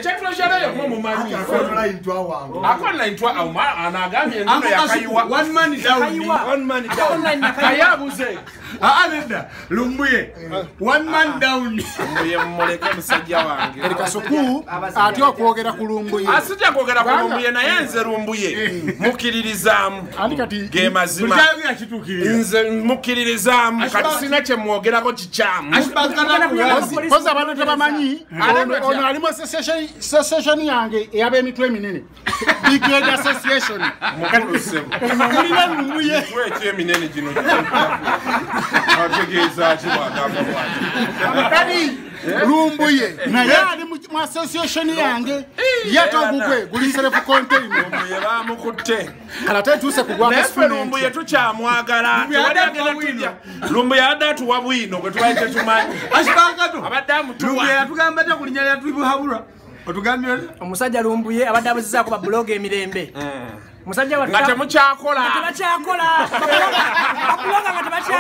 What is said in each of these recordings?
Chakula sharayo kwa mumani. Akona intwa au anagamye ndio yakaiwa. One man down. One man down. Kayabuze. Nenda lumbuye. One man down. Lumbuye mmoleke musajja wange. Erika soku atyo kwogera ku lumbuye. Asijja kwogera ku lumbuye na yenze lumbuye. Mukiririzamu. Andikati gemazima. Mutayo yakitukirira. Nze mukiririzamu kati sina kye mwogerako kikyamu. Ashibakana kuyazi. Koza abantu tebamanyi. Ono alimu association yange eyabe emitwe eminene. Big Red Association. Mulina lumbuye. Weke eminene gino. Ategeza kibagamba bwati. Kani lumbuye naye ali mu association yange yatogugwe guli self contained lumbuye bamukutte kalate tuse kugwa ku lumbuye tukyamwagala lumbuye adatu wabwino gwe twaite tumanyi Ashibakato abadamu lumbuye yatugamba ta kulinya yatuibu habura otugambye omusajja lumbuye abadde abuzizaako ba blog emirembe musajja nga temukyakola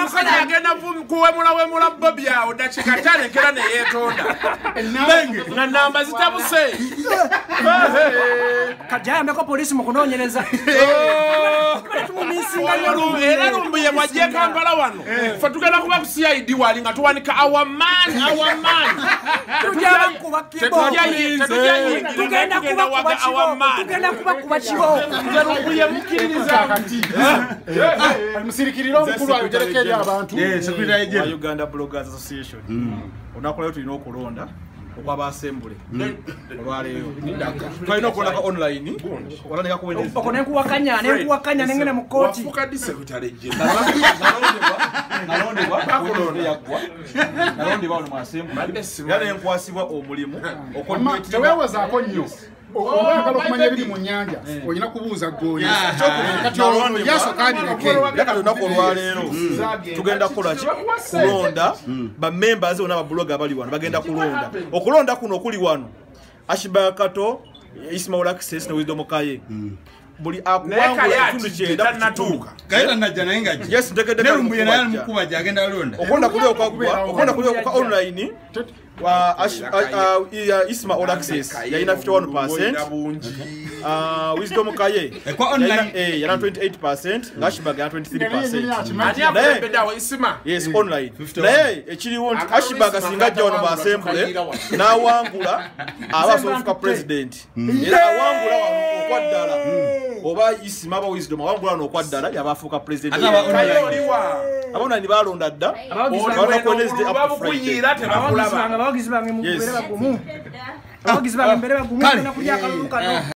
omusajja agenda kuwemula bobi awo dakika talekera neyeetonda nga namba zitabuse kajayambeko polisi mu kunoonyereza era lumbuye bwajje Kampala wano fe tugenda kuba ku CID wali nga tuwanika awamaani tugenda kuba kuba kibooko musirikirira omukulu ayo terekeri abantu Uganda Bloggers Association onakola yo tulina okulonda okwaba assembly olwaleero tulina okulonda online olandika kuwendeza okonenkuwakanya nengene mu kooti nalondebwa ono mu assembly era nenkwasibwa omulimu teweewozaako nnyo oyagala okumanya ebiri mu nnyanja olina kubuuza ggoonya kati olwo yasokanireke leka lunaku olwaleero tugenda kukola ki kulonda bamembers bonna ababloga abali wano bagenda kulonda okulonda kuno okuli wano Ashibakato Ismail Access ne Wisdom Kaye buli akuwangula ekitundu kyenda kutuuka kayita najja naye nga yes ntegedde lumbuye naye mukuba gyagenda alonda okonda kuli okwa online wa Ismail Access yalina 51%, Wisdom Kaye kwa online yana 28%, Ashibag yana 23%. Yes, online. Naye ekiriwo nti Ashibag singa ajja wano mu assembly n'awangula abasofuka president. Era awangula wano okwaddala oba Isima aba Wisdom awangula wano okwaddala yabafuuka president. Abona ni balonda dda abana ku Wednesday up to Friday. abawagizi bange mu mbeera bagumu abawagizi bange mbeera bagumu na kulya akalulu kano